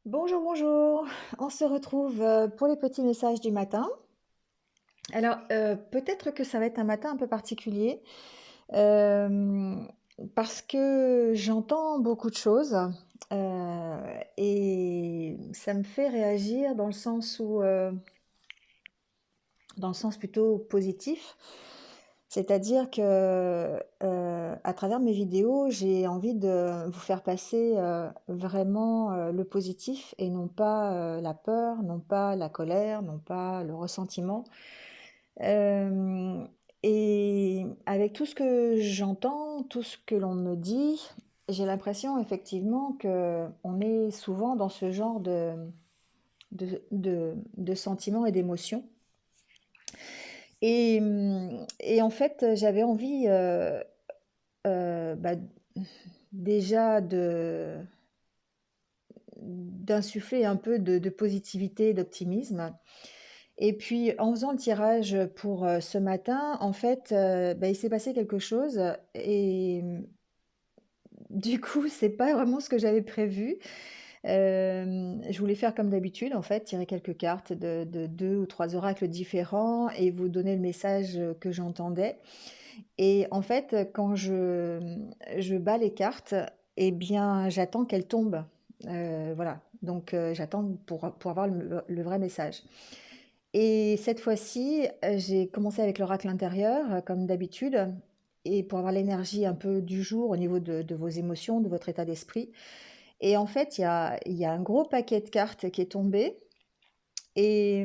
Bonjour, bonjour. On se retrouve pour les petits messages du matin. Alors, peut-être que ça va être un matin un peu particulier euh, parce que j'entends beaucoup de choses et ça me fait réagir dans le sens plutôt positif. C'est-à-dire que à travers mes vidéos, j'ai envie de vous faire passer vraiment le positif et non pas la peur, non pas la colère, non pas le ressentiment. Euh, et avec tout ce que j'entends, tout ce que l'on me dit, j'ai l'impression effectivement que on est souvent dans ce genre de sentiments et d'émotions. Et en fait, j'avais envie bah, déjà d'insuffler un peu de positivité, d'optimisme. Et puis en faisant le tirage pour ce matin, en fait, bah, il s'est passé quelque chose et du coup, c'est pas vraiment ce que j'avais prévu. Je voulais faire comme d'habitude, en fait, tirer quelques cartes de 2 ou 3 oracles différents et vous donner le message que j'entendais. Et en fait, quand je bats les cartes, eh bien, j'attends qu'elles tombent. Voilà, donc j'attends pour avoir le vrai message. Et cette fois-ci, j'ai commencé avec l'oracle intérieur, comme d'habitude, et pour avoir l'énergie un peu du jour au niveau de vos émotions, de votre état d'esprit. Et en fait, il y a un gros paquet de cartes qui est tombé, et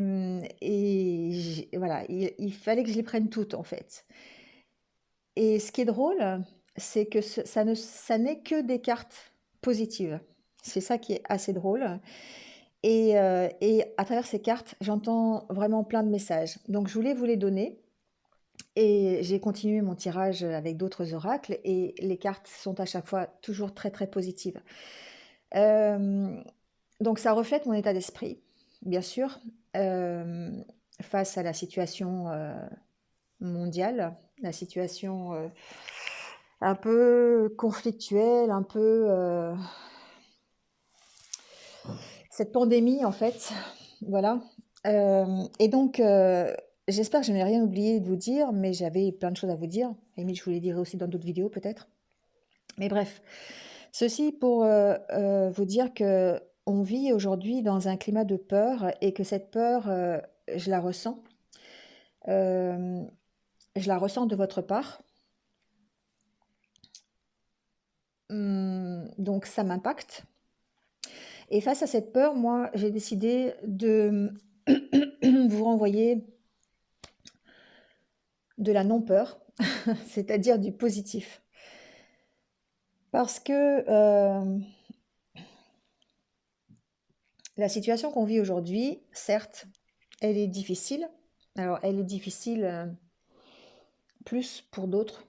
voilà, il fallait que je les prenne toutes, en fait. Et ce qui est drôle, c'est que ça n'est que des cartes positives. C'est ça qui est assez drôle. Et à travers ces cartes, j'entends vraiment plein de messages. Donc je voulais vous les donner. Et j'ai continué mon tirage avec d'autres oracles. Et les cartes sont à chaque fois toujours très très positives. Euh, donc ça reflète mon état d'esprit, bien sûr, euh, face à la situation mondiale, la situation un peu conflictuelle, un peu cette pandémie en fait, voilà. Et donc j'espère que je n'ai rien oublié de vous dire, mais j'avais plein de choses à vous dire. Et je vous les dirai aussi dans d'autres vidéos peut-être. Mais bref, ceci pour vous dire que on vit aujourd'hui dans un climat de peur et que cette peur, je la ressens. Euh, je la ressens de votre part. Donc ça m'impacte. Et face à cette peur, moi, j'ai décidé de vous renvoyer de la non-peur, c'est-à-dire du positif. Parce que la situation qu'on vit aujourd'hui, certes, elle est difficile. Alors, elle est difficile plus pour d'autres,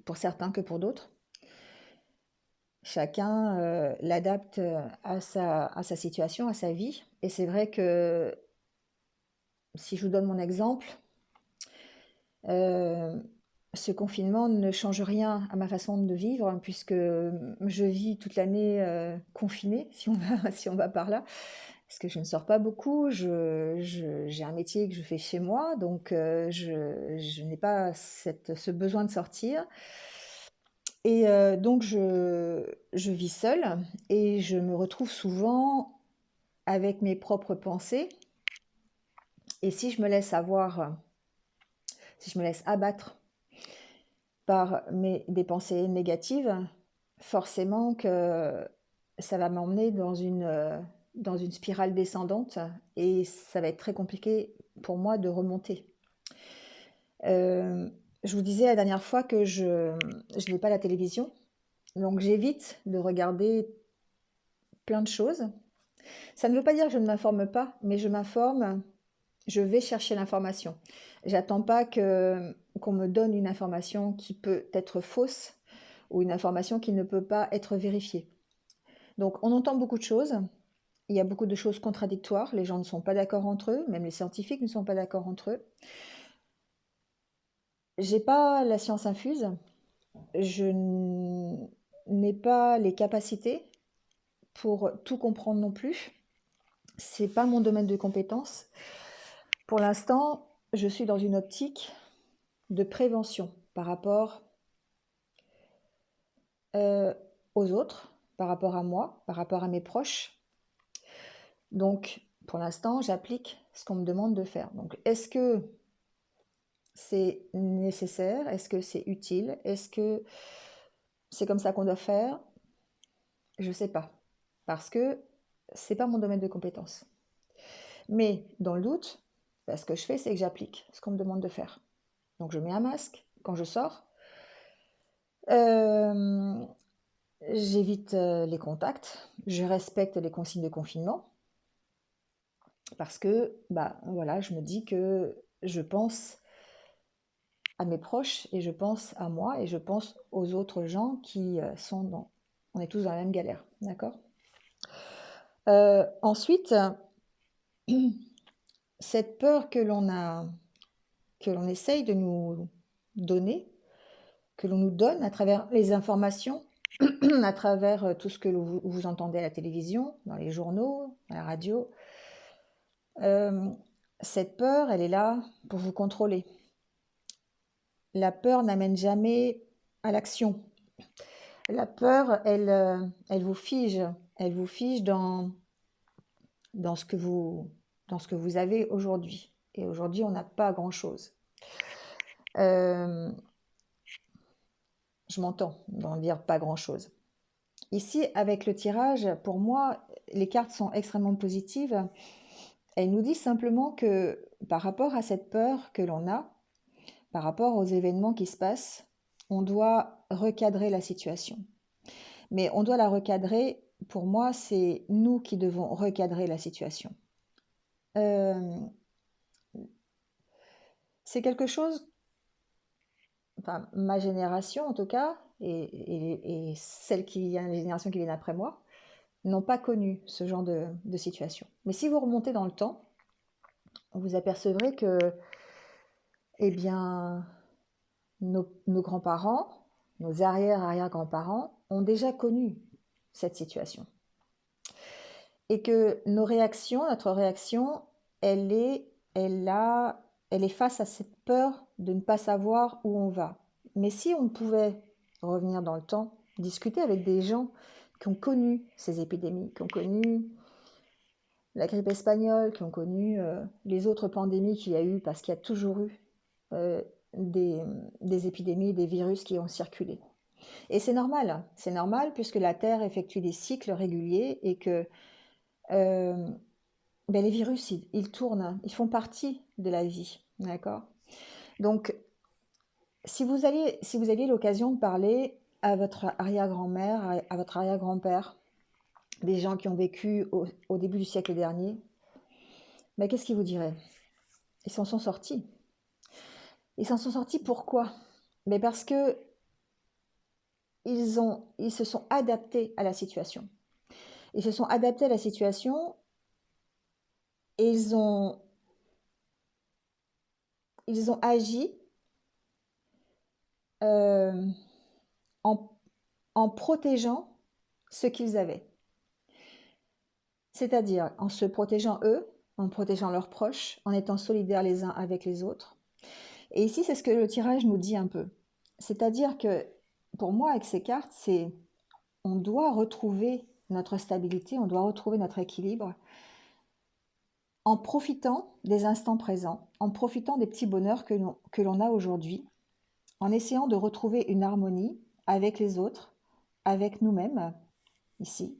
pour certains que pour d'autres. Chacun l'adapte à sa situation, à sa vie. Et c'est vrai que si je vous donne mon exemple, euh, ce confinement ne change rien à ma façon de vivre, hein, puisque je vis toute l'année confinée, si on va, si on va par là, parce que je ne sors pas beaucoup, j'ai un métier que je fais chez moi, donc je n'ai pas ce besoin de sortir. Et donc je vis seule et je me retrouve souvent avec mes propres pensées. Et si je me laisse avoir, si je me laisse abattre par des pensées négatives, forcément que ça va m'emmener dans une spirale descendante et ça va être très compliqué pour moi de remonter. Euh, je vous disais la dernière fois que je n'ai pas la télévision, donc j'évite de regarder plein de choses. Ça ne veut pas dire que je ne m'informe pas, mais je m'informe, je vais chercher l'information. J'attends pas qu'on me donne une information qui peut être fausse ou une information qui ne peut pas être vérifiée. Donc on entend beaucoup de choses, il y a beaucoup de choses contradictoires, les gens ne sont pas d'accord entre eux, même les scientifiques ne sont pas d'accord entre eux. J'ai pas la science infuse, je n'ai pas les capacités pour tout comprendre non plus. C'est pas mon domaine de compétence. Pour l'instant, je suis dans une optique de prévention par rapport euh, aux autres, par rapport à moi, par rapport à mes proches. Donc, pour l'instant, j'applique ce qu'on me demande de faire. Donc, est-ce que c'est nécessaire? Est-ce que c'est utile? Est-ce que c'est comme ça qu'on doit faire? Je ne sais pas, parce que c'est pas mon domaine de compétence. Mais dans le doute, ce que je fais, c'est que j'applique ce qu'on me demande de faire. Donc, je mets un masque quand je sors. Euh, J'évite les contacts. Je respecte les consignes de confinement parce que, bah, voilà, je me dis que je pense à mes proches et je pense à moi et je pense aux autres gens qui sont dans... On est tous dans la même galère, d'accord? Ensuite, cette peur que l'on essaye de nous donner, que l'on nous donne à travers les informations, à travers tout ce que vous entendez à la télévision, dans les journaux, à la radio, cette peur, elle est là pour vous contrôler. La peur n'amène jamais à l'action. La peur, elle vous fige. Elle vous fige dans ce que vous avez aujourd'hui. Et aujourd'hui, on n'a pas grand-chose. Je m'entends d'en dire pas grand-chose. Ici, avec le tirage, pour moi, les cartes sont extrêmement positives. Elles nous disent simplement que par rapport à cette peur que l'on a, par rapport aux événements qui se passent, on doit recadrer la situation. Mais on doit la recadrer, pour moi, c'est nous qui devons recadrer la situation. C'est quelque chose, enfin, ma génération en tout cas, et celles les générations qui viennent après moi, n'ont pas connu ce genre de situation. Mais si vous remontez dans le temps, vous apercevrez que, eh bien, nos grands-parents, nos arrière-arrière-grands-parents ont déjà connu cette situation. Et que notre réaction, elle est face à cette peur de ne pas savoir où on va. Mais si on pouvait revenir dans le temps, discuter avec des gens qui ont connu ces épidémies, qui ont connu la grippe espagnole, qui ont connu les autres pandémies qu'il y a eu, parce qu'il y a toujours eu euh, des épidémies, des virus qui ont circulé. Et c'est normal puisque la Terre effectue des cycles réguliers et que les virus, ils tournent, ils font partie de la vie, d'accord? Donc, si vous aviez l'occasion de parler à votre arrière-grand-mère, à votre arrière-grand-père, des gens qui ont vécu au début du siècle dernier, qu'est-ce qu'ils vous diraient? Ils s'en sont sortis. Ils s'en sont sortis pourquoi? Mais parce que ils se sont adaptés à la situation. Ils se sont adaptés à la situation et ils ont agi euh, en, en protégeant ce qu'ils avaient. C'est-à-dire en se protégeant eux, en protégeant leurs proches, en étant solidaires les uns avec les autres. Et ici, c'est ce que le tirage nous dit un peu. C'est-à-dire que pour moi, avec ces cartes, on doit retrouver notre stabilité, on doit retrouver notre équilibre en profitant des instants présents, en profitant des petits bonheurs que l'on a aujourd'hui, en essayant de retrouver une harmonie avec les autres, avec nous-mêmes, ici.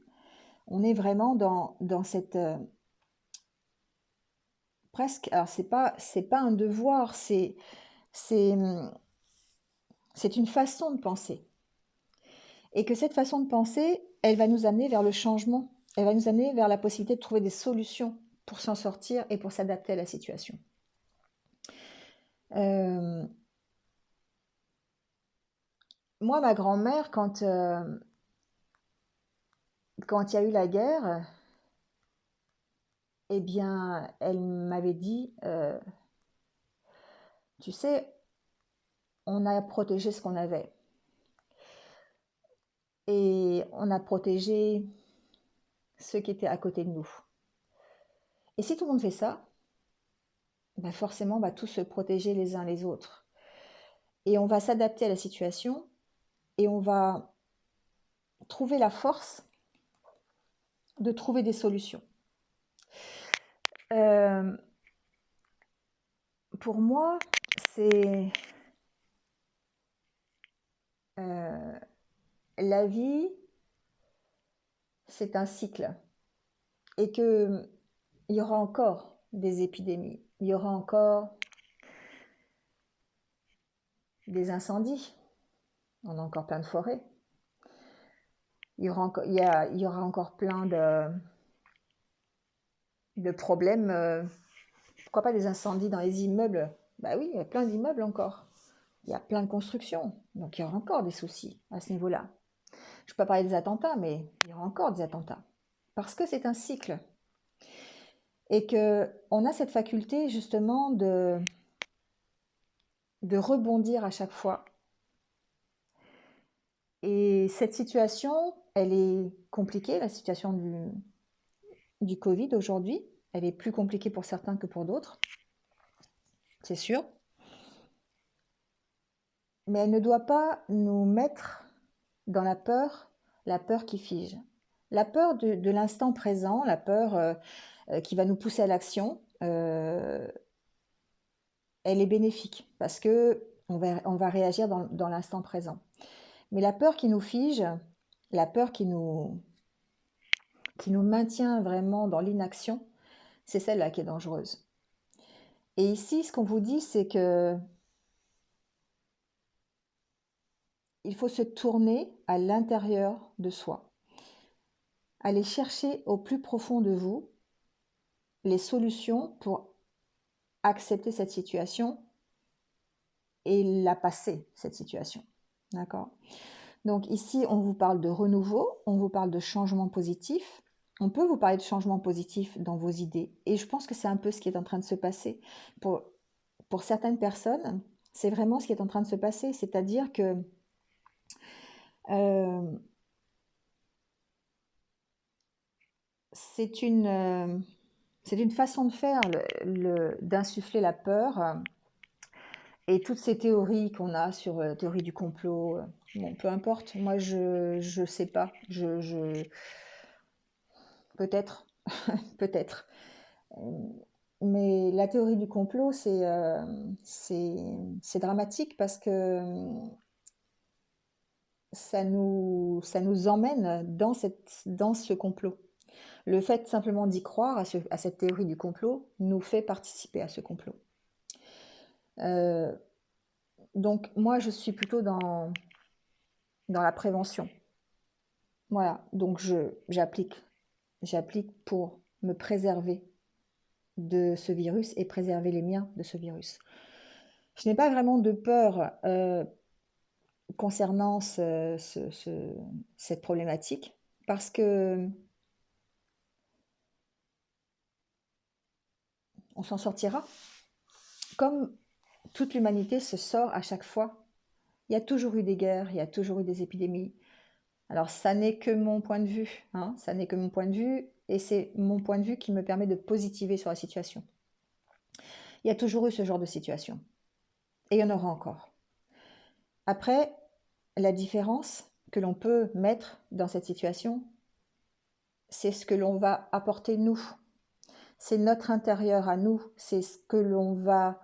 On est vraiment dans cette... presque... Alors, c'est pas un devoir, c'est une façon de penser. Et que cette façon de penser, elle va nous amener vers le changement. Elle va nous amener vers la possibilité de trouver des solutions pour s'en sortir et pour s'adapter à la situation. Moi, ma grand-mère, quand il y a eu la guerre, eh bien, elle m'avait dit, tu sais, on a protégé ce qu'on avait. Et on a protégé ceux qui étaient à côté de nous. Et si tout le monde fait ça, ben forcément, on va tous se protéger les uns les autres. Et on va s'adapter à la situation et on va trouver la force de trouver des solutions. Euh, pour moi, c'est la vie, c'est un cycle et que il y aura encore des épidémies, il y aura encore des incendies, on a encore plein de forêts, il y aura encore, il y aura encore plein de problèmes. Pourquoi pas des incendies dans les immeubles? Bah oui, il y a plein d'immeubles encore. Il y a plein de constructions, donc il y aura encore des soucis à ce niveau-là. Je ne peux pas parler des attentats, mais il y aura encore des attentats. Parce que c'est un cycle. Et qu'on a cette faculté justement de rebondir à chaque fois. Et cette situation, elle est compliquée, la situation du Covid aujourd'hui. Elle est plus compliquée pour certains que pour d'autres, c'est sûr. Mais elle ne doit pas nous mettre dans la peur qui fige. La peur de l'instant présent, la peur qui va nous pousser à l'action, elle est bénéfique parce que on va réagir dans l'instant présent. Mais la peur qui nous fige, la peur qui nous maintient vraiment dans l'inaction, c'est celle-là qui est dangereuse. Et ici, ce qu'on vous dit, c'est que il faut se tourner à l'intérieur de soi, aller chercher au plus profond de vous les solutions pour accepter cette situation et la passer, cette situation. D'accord ? Donc ici, on vous parle de renouveau, on vous parle de changement positif. On peut vous parler de changement positif dans vos idées. Et je pense que c'est un peu ce qui est en train de se passer. Pour certaines personnes, c'est vraiment ce qui est en train de se passer. C'est-à-dire que c'est une façon de faire d'insuffler la peur. Et toutes ces théories qu'on a sur la théorie du complot, bon, peu importe, moi je sais pas, peut-être, peut-être. Mais la théorie du complot, c'est dramatique parce que ça nous emmène dans ce complot. Le fait simplement d'y croire à cette théorie du complot nous fait participer à ce complot. Donc moi, je suis plutôt dans la prévention. Voilà, donc j'applique pour me préserver de ce virus et préserver les miens de ce virus. Je n'ai pas vraiment de peur concernant cette problématique parce que on s'en sortira. Comme toute l'humanité se sort à chaque fois, il y a toujours eu des guerres, il y a toujours eu des épidémies. Alors ça n'est que mon point de vue, hein, ça n'est que mon point de vue et c'est mon point de vue qui me permet de positiver sur la situation. Il y a toujours eu ce genre de situation et il y en aura encore. Après, la différence que l'on peut mettre dans cette situation, c'est ce que l'on va apporter nous. C'est notre intérieur à nous, c'est ce que l'on va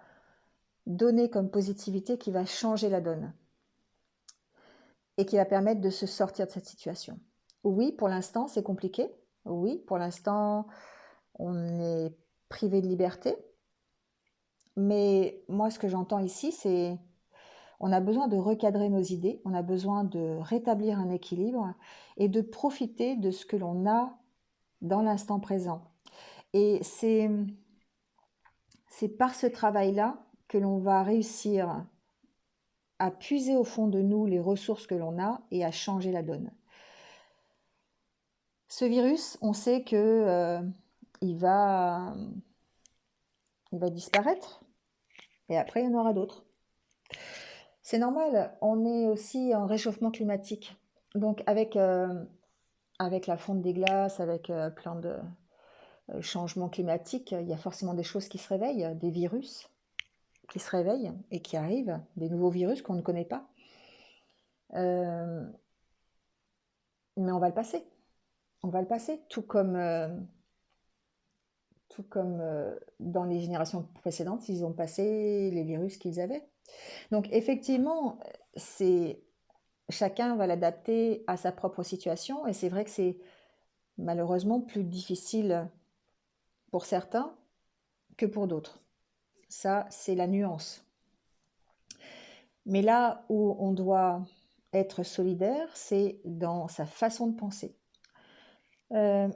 donner comme positivité qui va changer la donne et qui va permettre de se sortir de cette situation. Oui, pour l'instant, c'est compliqué. Oui, pour l'instant, on est privé de liberté. Mais moi, ce que j'entends ici, c'est on a besoin de recadrer nos idées, on a besoin de rétablir un équilibre et de profiter de ce que l'on a dans l'instant présent. Et c'est par ce travail-là que l'on va réussir à puiser au fond de nous les ressources que l'on a et à changer la donne. Ce virus, on sait que il va disparaître et après il y en aura d'autres. C'est normal, on est aussi en réchauffement climatique. Donc avec avec la fonte des glaces, avec plein de changements climatiques, il y a forcément des choses qui se réveillent, des virus qui se réveillent et qui arrivent, des nouveaux virus qu'on ne connaît pas. Euh, mais on va le passer. On va le passer, tout comme dans les générations précédentes, ils ont passé les virus qu'ils avaient. Donc effectivement, c'est chacun va l'adapter à sa propre situation et c'est vrai que c'est malheureusement plus difficile pour certains que pour d'autres. Ça, c'est la nuance. Mais là où on doit être solidaire, c'est dans sa façon de penser. Euh,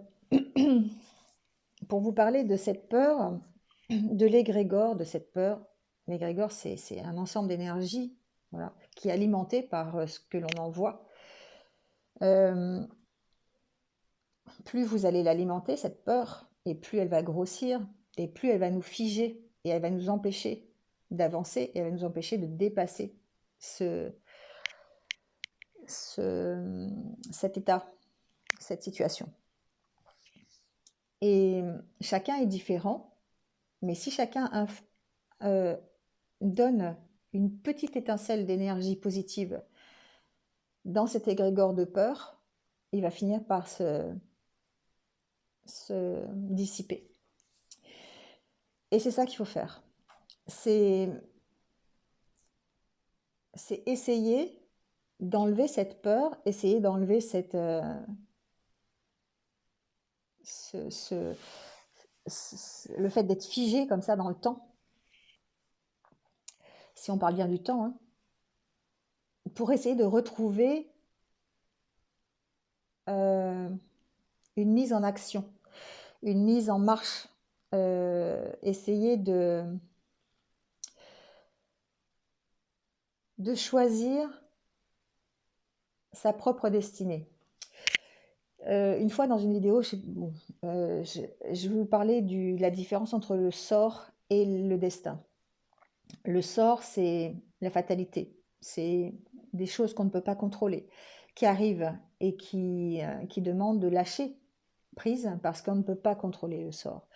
pour vous parler de cette peur, de l'égrégore, de cette peur, l'égrégore, c'est un ensemble d'énergie, voilà, qui est alimenté par ce que l'on envoie. Plus vous allez l'alimenter, cette peur, et plus elle va grossir, et plus elle va nous figer, et elle va nous empêcher d'avancer, et elle va nous empêcher de dépasser cet état, cette situation. Et chacun est différent, mais si chacun donne une petite étincelle d'énergie positive dans cet égrégore de peur, il va finir par se dissiper. Et c'est ça qu'il faut faire. C'est essayer d'enlever cette peur, essayer d'enlever le fait d'être figé comme ça dans le temps. Si on parle bien du temps, hein, pour essayer de retrouver une mise en action, une mise en marche, essayer de choisir sa propre destinée. Une fois dans une vidéo, je vais vous parler de la différence entre le sort et le destin. Le sort, c'est la fatalité, c'est des choses qu'on ne peut pas contrôler, qui arrivent et qui demandent de lâcher prise parce qu'on ne peut pas contrôler le sort.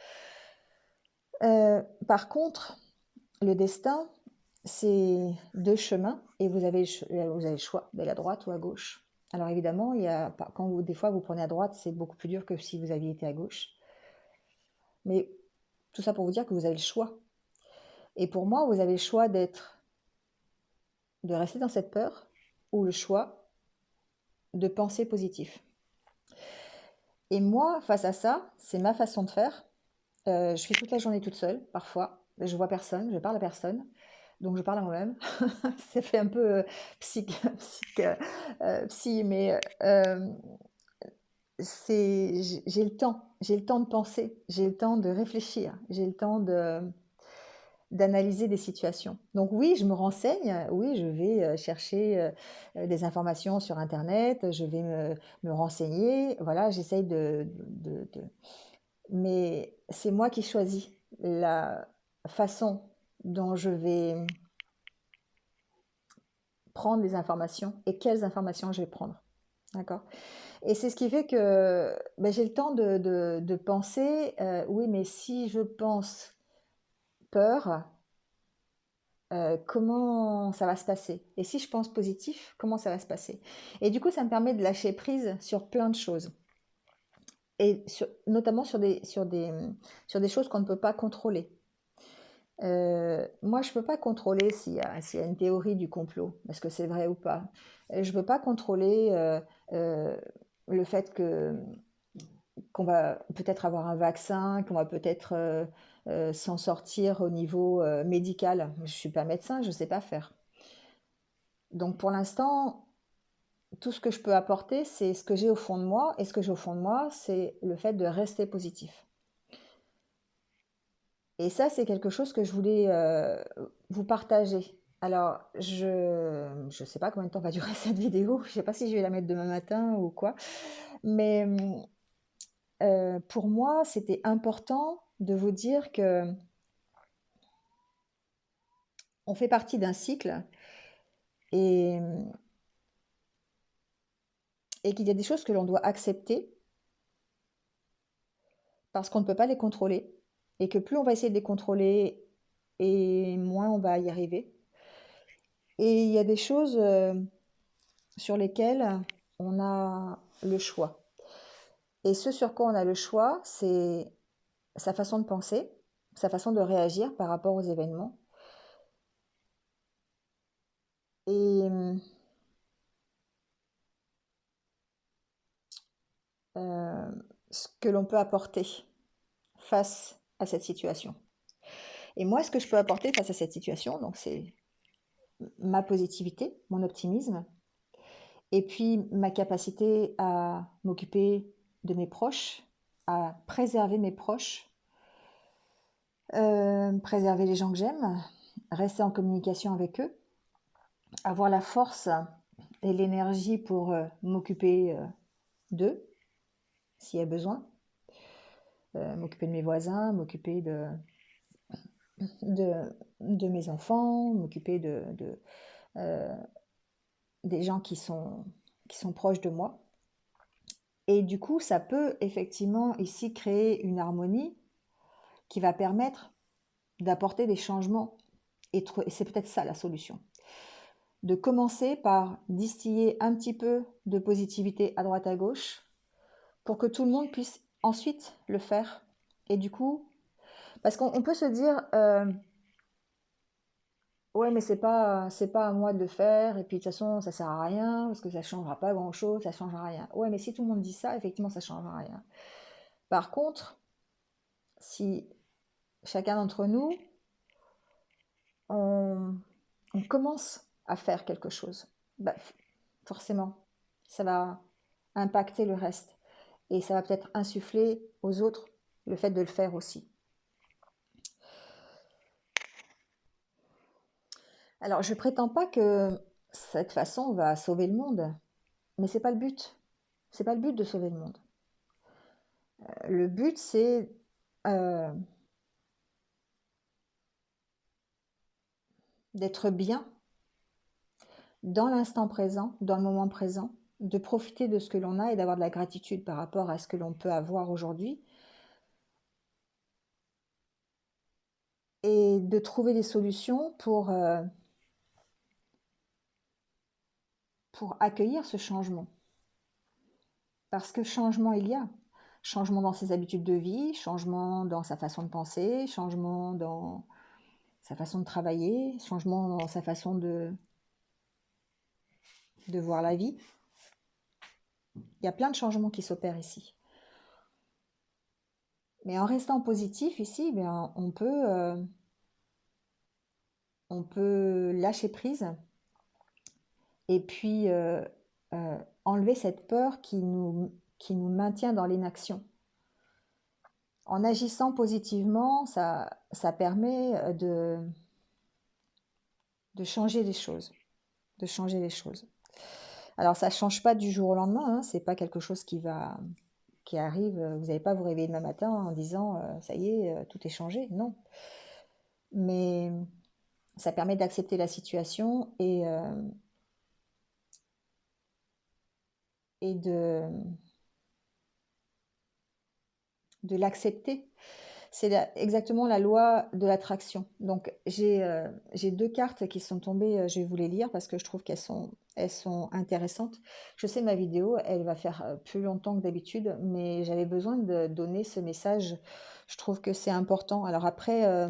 Par contre, le destin, c'est deux chemins et vous avez le choix d'aller à droite ou à gauche. Alors évidemment, des fois vous prenez à droite, c'est beaucoup plus dur que si vous aviez été à gauche. Mais tout ça pour vous dire que vous avez le choix. Et pour moi, vous avez le choix de rester dans cette peur ou le choix de penser positif. Et moi, face à ça, c'est ma façon de faire. Je suis toute la journée toute seule, parfois. Je vois personne, je parle à personne. Donc je parle à moi-même. Ça fait un peu psy, mais j'ai le temps. J'ai le temps de penser, j'ai le temps de réfléchir, j'ai le temps d'analyser des situations. Donc oui, je me renseigne, oui, je vais chercher des informations sur Internet, je vais me renseigner, voilà, j'essaye mais c'est moi qui choisis la façon dont je vais prendre les informations et quelles informations je vais prendre. D'accord? Et c'est ce qui fait que j'ai le temps de penser, oui, mais si je pense peur, comment ça va se passer? Et si je pense positif, comment ça va se passer? Et du coup, ça me permet de lâcher prise sur plein de choses. Et notamment sur des choses qu'on ne peut pas contrôler. Moi, je ne peux pas contrôler s'il y a une théorie du complot, est-ce que c'est vrai ou pas. Je ne peux pas contrôler le fait qu'on va peut-être avoir un vaccin, qu'on va peut-être s'en sortir au niveau médical. Je ne suis pas médecin, je ne sais pas faire. Donc pour l'instant, tout ce que je peux apporter, c'est ce que j'ai au fond de moi. Et ce que j'ai au fond de moi, c'est le fait de rester positif. Et ça, c'est quelque chose que je voulais vous partager. Alors, je ne sais pas combien de temps va durer cette vidéo. Je ne sais pas si je vais la mettre demain matin ou quoi. Mais pour moi, c'était important de vous dire que on fait partie d'un cycle et et qu'il y a des choses que l'on doit accepter parce qu'on ne peut pas les contrôler et que plus on va essayer de les contrôler et moins on va y arriver. Et il y a des choses sur lesquelles on a le choix. Et ce sur quoi on a le choix, c'est sa façon de penser, sa façon de réagir par rapport aux événements. Et euh, ce que l'on peut apporter face à cette situation. Et moi, ce que je peux apporter face à cette situation, donc c'est ma positivité, mon optimisme, et puis ma capacité à m'occuper de mes proches, à préserver mes proches, préserver les gens que j'aime, rester en communication avec eux, avoir la force et l'énergie pour m'occuper d'eux, s'il y a besoin, m'occuper de mes voisins, m'occuper de, de mes enfants, m'occuper euh, des gens qui sont proches de moi. Et du coup, ça peut effectivement ici créer une harmonie qui va permettre d'apporter des changements. Et c'est peut-être ça la solution. De commencer par distiller un petit peu de positivité à droite à gauche pour que tout le monde puisse ensuite le faire. Et du coup, parce qu'on peut se dire, ouais, mais c'est pas à moi de le faire, et puis de toute façon, ça sert à rien, parce que ça changera pas grand-chose, ça changera rien. Ouais, mais si tout le monde dit ça, effectivement, ça changera rien. Par contre, si chacun d'entre nous, on, on commence à faire quelque chose, bah, forcément, ça va impacter le reste. Et ça va peut-être insuffler aux autres le fait de le faire aussi. Alors, je ne prétends pas que cette façon va sauver le monde, mais c'est pas le but. C'est pas le but de sauver le monde. Le but, c'est euh, d'être bien dans l'instant présent, dans le moment présent, de profiter de ce que l'on a et d'avoir de la gratitude par rapport à ce que l'on peut avoir aujourd'hui et de trouver des solutions pour accueillir ce changement. Parce que changement il y a. Changement dans ses habitudes de vie, changement dans sa façon de penser, changement dans sa façon de travailler, changement dans sa façon de voir la vie. Il y a plein de changements qui s'opèrent ici. Mais en restant positif ici, bien, on peut lâcher prise et puis enlever cette peur qui nous maintient dans l'inaction. En agissant positivement, ça permet de changer les choses. De changer les choses. Alors ça ne change pas du jour au lendemain, hein, c'est pas quelque chose qui arrive, vous n'allez pas vous réveiller demain matin en disant ça y est, tout est changé, non. Mais ça permet d'accepter la situation et de l'accepter. C'est exactement la loi de l'attraction. Donc j'ai deux cartes qui sont tombées, je vais vous les lire parce que je trouve elles sont intéressantes. Je sais ma vidéo, elle va faire plus longtemps que d'habitude, mais j'avais besoin de donner ce message. Je trouve que c'est important. Alors après,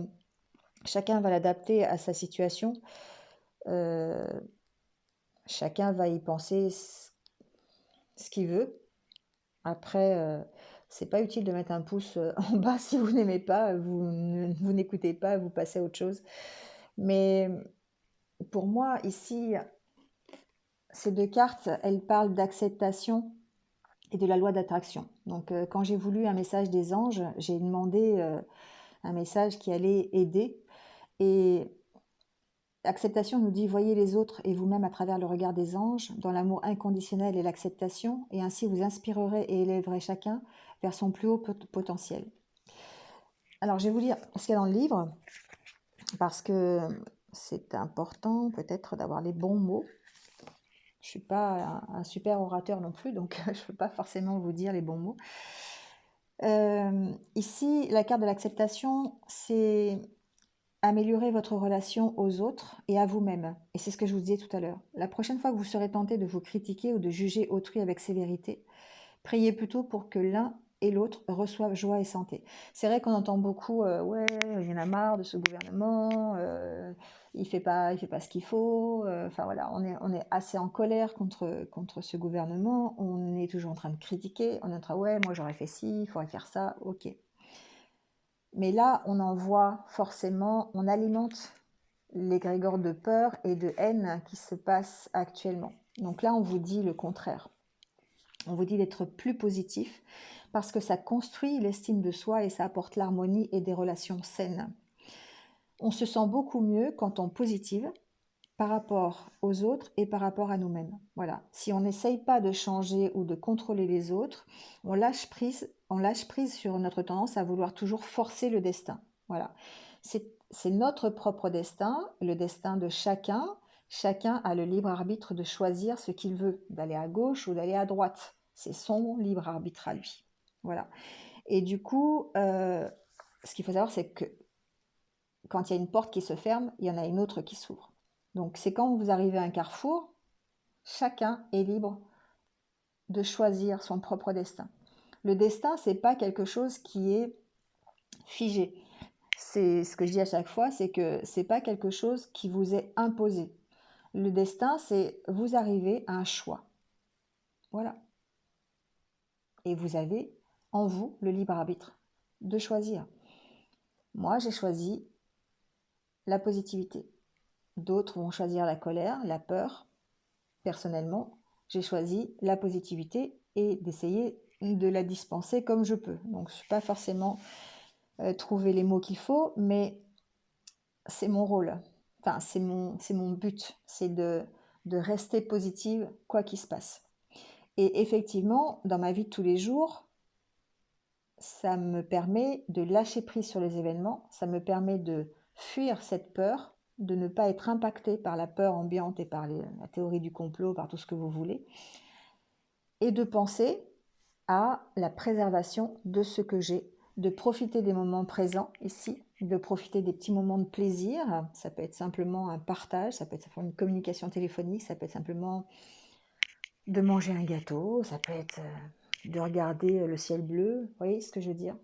chacun va l'adapter à sa situation. Euh, Chacun va y penser ce qu'il veut. Après, c'est pas utile de mettre un pouce en bas si vous n'aimez pas, vous n'écoutez pas, vous passez à autre chose. Mais pour moi, ici, ces deux cartes, elles parlent d'acceptation et de la loi d'attraction. Donc, quand j'ai voulu un message des anges, j'ai demandé un message qui allait aider. Et l'acceptation nous dit, voyez les autres et vous-même à travers le regard des anges, dans l'amour inconditionnel et l'acceptation, et ainsi vous inspirerez et élèverez chacun vers son plus haut potentiel. Alors, je vais vous lire ce qu'il y a dans le livre, parce que c'est important peut-être d'avoir les bons mots. Je suis pas un super orateur non plus, donc je peux pas forcément vous dire les bons mots. Ici, la carte de l'acceptation, c'est améliorer votre relation aux autres et à vous-même. Et c'est ce que je vous disais tout à l'heure. La prochaine fois que vous serez tenté de vous critiquer ou de juger autrui avec sévérité, priez plutôt pour que l'un et l'autre reçoivent joie et santé. C'est vrai qu'on entend beaucoup ouais, il y en a marre de ce gouvernement, il fait pas ce qu'il faut. Enfin voilà, on est assez en colère contre ce gouvernement. On est toujours en train de critiquer. On est en train, ouais, moi j'aurais fait ci, il faudrait faire ça, ok. Mais là, on en voit forcément, on alimente l'égrégore de peur et de haine qui se passe actuellement. Donc là, on vous dit le contraire. On vous dit d'être plus positif parce que ça construit l'estime de soi et ça apporte l'harmonie et des relations saines. On se sent beaucoup mieux quand on positive par rapport aux autres et par rapport à nous-mêmes. Voilà. Si on n'essaye pas de changer ou de contrôler les autres, on lâche prise sur notre tendance à vouloir toujours forcer le destin. Voilà. C'est notre propre destin, le destin de chacun. Chacun a le libre arbitre de choisir ce qu'il veut, d'aller à gauche ou d'aller à droite. C'est son libre arbitre à lui. Voilà. Et du coup, ce qu'il faut savoir, c'est que quand il y a une porte qui se ferme, il y en a une autre qui s'ouvre. Donc c'est quand vous arrivez à un carrefour, chacun est libre de choisir son propre destin. Le destin, c'est pas quelque chose qui est figé. C'est ce que je dis à chaque fois, c'est que c'est pas quelque chose qui vous est imposé. Le destin, c'est vous arrivez à un choix. Voilà. Et vous avez en vous le libre arbitre de choisir. Moi, j'ai choisi la positivité. D'autres vont choisir la colère, la peur. Personnellement, j'ai choisi la positivité et d'essayer de la dispenser comme je peux. Donc, je ne suis pas forcément trouver les mots qu'il faut, mais c'est mon rôle. Enfin, c'est mon but. C'est de rester positive quoi qu'il se passe. Et effectivement, dans ma vie de tous les jours, ça me permet de lâcher prise sur les événements, ça me permet de fuir cette peur, de ne pas être impacté par la peur ambiante et par la théorie du complot, par tout ce que vous voulez, et de penser à la préservation de ce que j'ai, de profiter des moments présents ici, de profiter des petits moments de plaisir. Ça peut être simplement un partage, ça peut être simplement une communication téléphonique, ça peut être simplement de manger un gâteau, ça peut être de regarder le ciel bleu, vous voyez ce que je veux dire?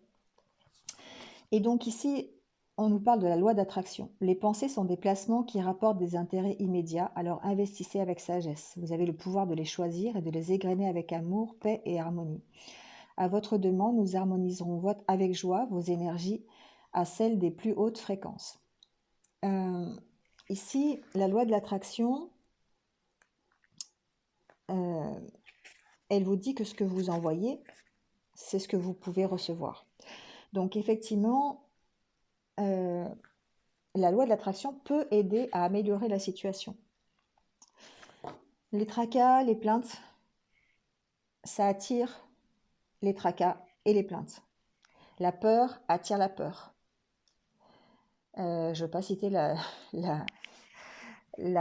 Et donc ici, on nous parle de la loi d'attraction. Les pensées sont des placements qui rapportent des intérêts immédiats, alors investissez avec sagesse. Vous avez le pouvoir de les choisir et de les égrener avec amour, paix et harmonie. À votre demande, nous harmoniserons avec joie vos énergies à celles des plus hautes fréquences. Ici, la loi de l'attraction, elle vous dit que ce que vous envoyez, c'est ce que vous pouvez recevoir. Donc effectivement, la loi de l'attraction peut aider à améliorer la situation. Les tracas, les plaintes, ça attire les tracas et les plaintes. La peur attire la peur. Je ne veux pas citer la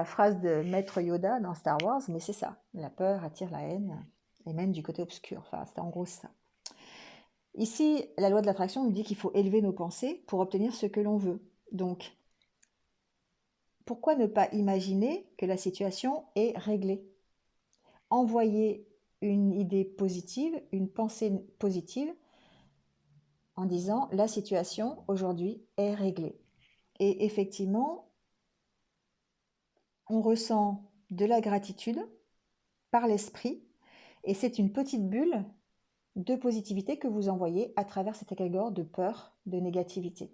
phrase de Maître Yoda dans Star Wars, mais c'est ça. La peur attire la haine, et même du côté obscur. Enfin, c'est en gros ça. Ici, la loi de l'attraction nous dit qu'il faut élever nos pensées pour obtenir ce que l'on veut. Donc, pourquoi ne pas imaginer que la situation est réglée? Envoyer une idée positive, une pensée positive, en disant la situation aujourd'hui est réglée. Et effectivement, on ressent de la gratitude par l'esprit et c'est une petite bulle de positivité que vous envoyez à travers cet égrégore de peur, de négativité.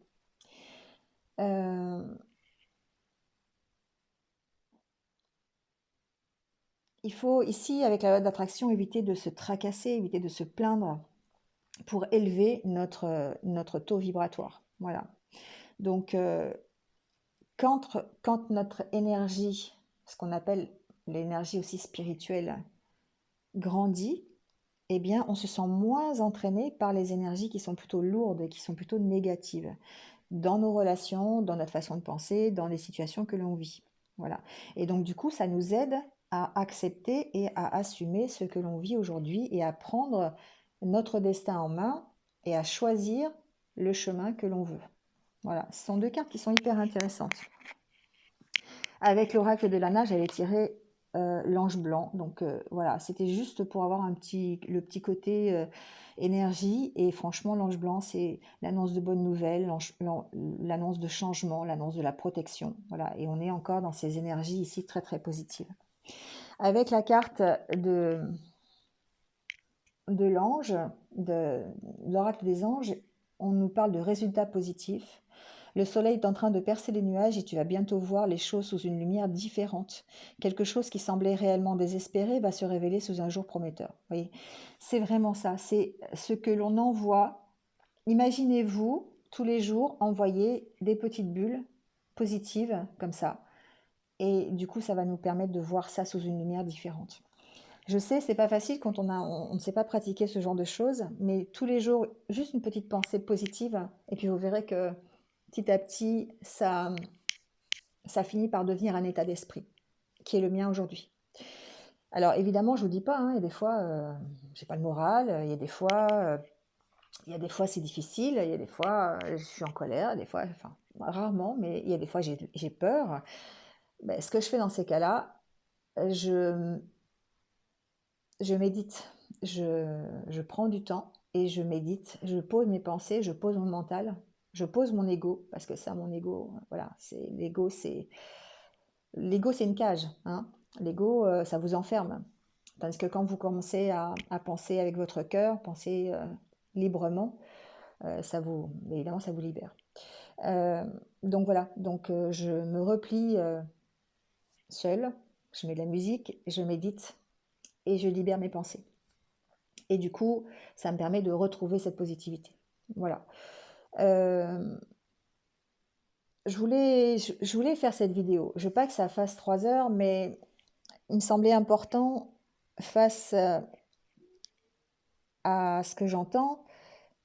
Il faut ici, avec la loi d'attraction, éviter de se tracasser, éviter de se plaindre pour élever notre taux vibratoire. Voilà. Donc, quand notre énergie, ce qu'on appelle l'énergie aussi spirituelle, grandit, eh bien, on se sent moins entraîné par les énergies qui sont plutôt lourdes et qui sont plutôt négatives dans nos relations, dans notre façon de penser, dans les situations que l'on vit. Voilà. Et donc, du coup, ça nous aide à accepter et à assumer ce que l'on vit aujourd'hui et à prendre notre destin en main et à choisir le chemin que l'on veut. Voilà, ce sont deux cartes qui sont hyper intéressantes. Avec l'oracle de Lana, j'avais tiré l'ange blanc. Donc voilà, c'était juste pour avoir le petit côté énergie. Et franchement, l'ange blanc, c'est l'annonce de bonnes nouvelles, l'annonce de changement, l'annonce de la protection. Voilà, et on est encore dans ces énergies ici très très positives. Avec la carte de l'ange, de l'oracle des anges, on nous parle de résultats positifs. Le soleil est en train de percer les nuages et tu vas bientôt voir les choses sous une lumière différente. Quelque chose qui semblait réellement désespéré va se révéler sous un jour prometteur. Vous voyez, c'est vraiment ça. C'est ce que l'on envoie. Imaginez-vous tous les jours envoyer des petites bulles positives comme ça. Et du coup, ça va nous permettre de voir ça sous une lumière différente. Je sais, c'est pas facile quand on ne sait pas pratiquer ce genre de choses, mais tous les jours, juste une petite pensée positive, et puis vous verrez que petit à petit, ça finit par devenir un état d'esprit, qui est le mien aujourd'hui. Alors évidemment, je vous dis pas, hein, il y a des fois, j'ai pas le moral, il y a des fois c'est difficile, il y a des fois je suis en colère, des fois, enfin rarement, mais il y a des fois j'ai peur. Ben, ce que je fais dans ces cas-là, je médite, je prends du temps et je médite, je pose mes pensées, je pose mon mental, je pose mon ego, parce que ça, mon ego, voilà, l'ego, c'est une cage, hein. L'ego, ça vous enferme. Tandis que quand vous commencez à penser avec votre cœur, penser librement, évidemment, ça vous libère. Donc voilà, donc je me replie seule, je mets de la musique, je médite et je libère mes pensées. Et du coup, ça me permet de retrouver cette positivité. Voilà. Je voulais faire cette vidéo. Je veux pas que ça fasse 3 heures, mais il me semblait important, face à ce que j'entends,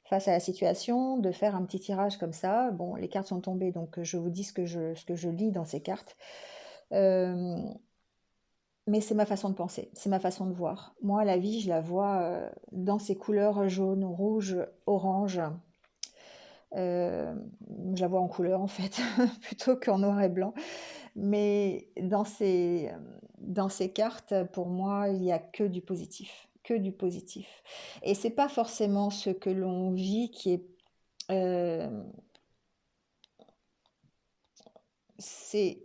face à la situation, de faire un petit tirage comme ça. Bon, les cartes sont tombées, donc je vous dis ce que je lis dans ces cartes. Mais c'est ma façon de penser, c'est ma façon de voir. Moi, la vie, je la vois dans ses couleurs jaune, rouge, orange. Je la vois en couleur en fait, plutôt qu'en noir et blanc. Mais dans ces cartes, pour moi, il n'y a que du positif, que du positif. Et c'est pas forcément ce que l'on vit qui est... euh, c'est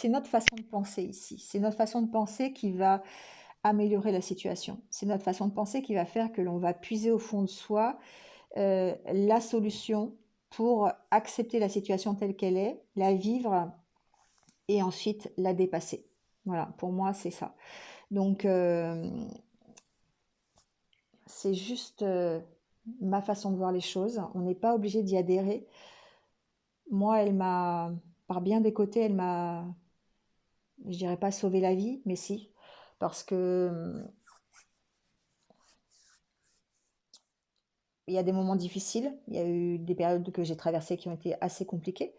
notre façon de penser ici. C'est notre façon de penser qui va améliorer la situation. C'est notre façon de penser qui va faire que l'on va puiser au fond de soi la solution pour accepter la situation telle qu'elle est, la vivre et ensuite la dépasser. Voilà, pour moi, c'est ça. Donc, c'est juste ma façon de voir les choses. On n'est pas obligé d'y adhérer. Moi, par bien des côtés, elle m'a, je dirais pas sauvé la vie, mais si, parce que il y a des moments difficiles, il y a eu des périodes que j'ai traversées qui ont été assez compliquées.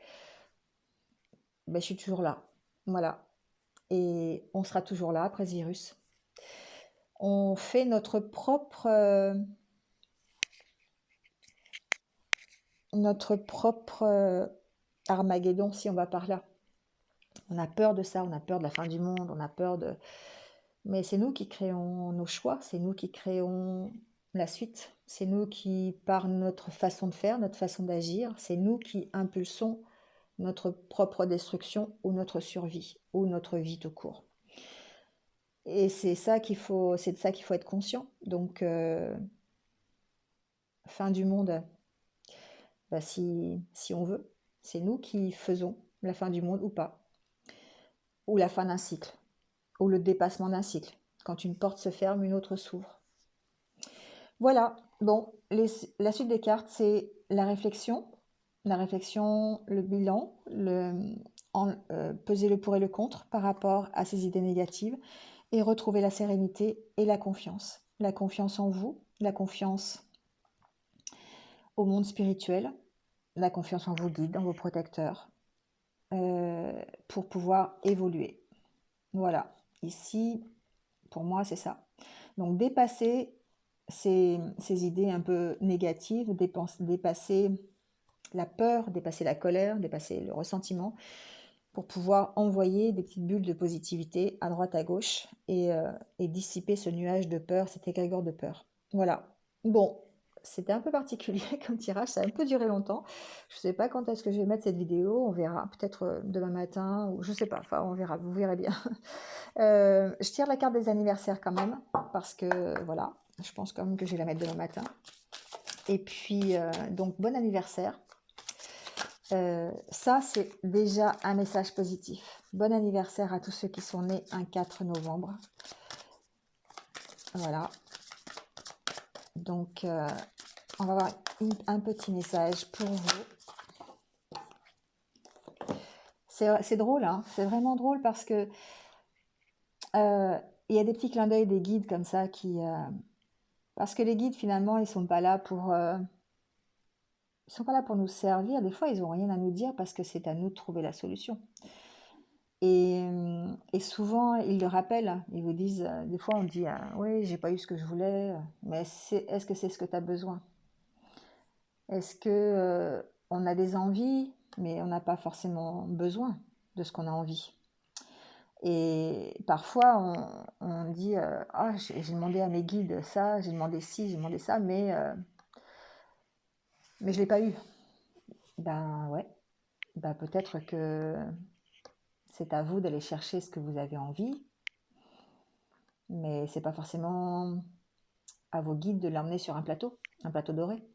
Ben, je suis toujours là. Voilà. Et on sera toujours là après ce virus. On fait notre propre Armageddon, si on va par là. On a peur de ça, on a peur de la fin du monde, on a peur de... Mais c'est nous qui créons nos choix, c'est nous qui créons la suite, c'est nous qui, par notre façon de faire, notre façon d'agir, c'est nous qui impulsons notre propre destruction ou notre survie, ou notre vie tout court. Et c'est de ça qu'il faut être conscient. Donc, fin du monde, bah, si on veut, c'est nous qui faisons la fin du monde ou pas, ou la fin d'un cycle, ou le dépassement d'un cycle. Quand une porte se ferme, une autre s'ouvre. Voilà, bon, la suite des cartes, c'est la réflexion, le bilan, peser le pour et le contre par rapport à ces idées négatives et retrouver la sérénité et la confiance. La confiance en vous, la confiance au monde spirituel, la confiance en vos guides, en vos protecteurs, pour pouvoir évoluer. Voilà, ici, pour moi, c'est ça. Donc dépasser ces idées un peu négatives, dépasser la peur, dépasser la colère, dépasser le ressentiment, pour pouvoir envoyer des petites bulles de positivité à droite, à gauche, et dissiper ce nuage de peur, cet égrégore de peur. Voilà. Bon, c'était un peu particulier comme tirage, ça a un peu duré longtemps. Je ne sais pas quand est-ce que je vais mettre cette vidéo, on verra. Peut-être demain matin, ou je ne sais pas, enfin on verra, vous verrez bien. Je tire la carte des anniversaires quand même, parce que voilà, je pense quand même que je vais la mettre demain matin. Et puis, donc bon anniversaire. Ça, c'est déjà un message positif. Bon anniversaire à tous ceux qui sont nés un 4 novembre. Voilà. Donc, on va avoir un petit message pour vous. C'est drôle, hein, c'est vraiment drôle parce que il y a des petits clins d'œil des guides comme ça parce que les guides, finalement, ils sont pas là pour... ils sont pas là pour nous servir. Des fois, ils ont rien à nous dire parce que c'est à nous de trouver la solution. Et souvent, ils le rappellent. Ils vous disent, des fois, on dit, oui, j'ai pas eu ce que je voulais, mais est-ce que c'est ce que tu as besoin? Est-ce que on a des envies, mais on n'a pas forcément besoin de ce qu'on a envie? Et parfois, on dit, ah, j'ai demandé à mes guides ça, j'ai demandé ci, j'ai demandé ça, mais je l'ai pas eu. Ben ouais, ben peut-être que c'est à vous d'aller chercher ce que vous avez envie, mais c'est pas forcément à vos guides de l'emmener sur un plateau doré.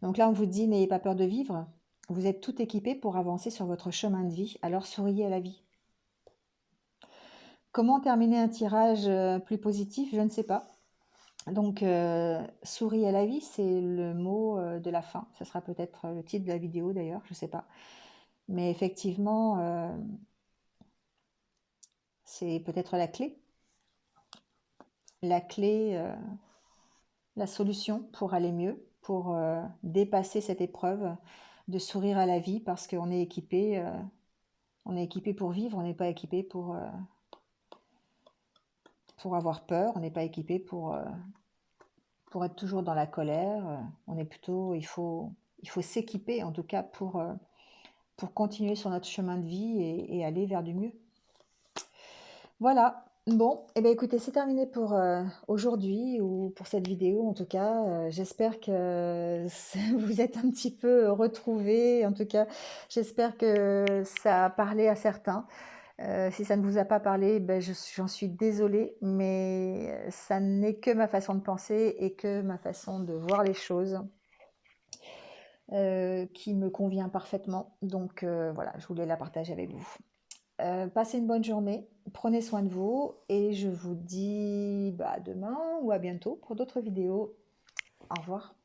Donc là, on vous dit, n'ayez pas peur de vivre. Vous êtes tout équipé pour avancer sur votre chemin de vie, alors souriez à la vie. Comment terminer un tirage plus positif? Je ne sais pas. Donc, souris à la vie, c'est le mot de la fin. Ça sera peut-être le titre de la vidéo d'ailleurs, je ne sais pas. Mais effectivement, c'est peut-être la clé. La clé, la solution pour aller mieux, pour dépasser cette épreuve, de sourire à la vie parce qu'on est équipé. On est équipé pour vivre, on n'est pas équipé pour avoir peur, on n'est pas équipé pour être toujours dans la colère. On est plutôt, il faut s'équiper en tout cas pour continuer sur notre chemin de vie et aller vers du mieux. Voilà. Bon, et bien écoutez, c'est terminé pour aujourd'hui ou pour cette vidéo en tout cas. J'espère que vous êtes un petit peu retrouvés. En tout cas, j'espère que ça a parlé à certains. Si ça ne vous a pas parlé, ben j'en suis désolée, mais ça n'est que ma façon de penser et que ma façon de voir les choses qui me convient parfaitement. Donc voilà, je voulais la partager avec vous. Passez une bonne journée, prenez soin de vous et je vous dis à demain ou à bientôt pour d'autres vidéos. Au revoir.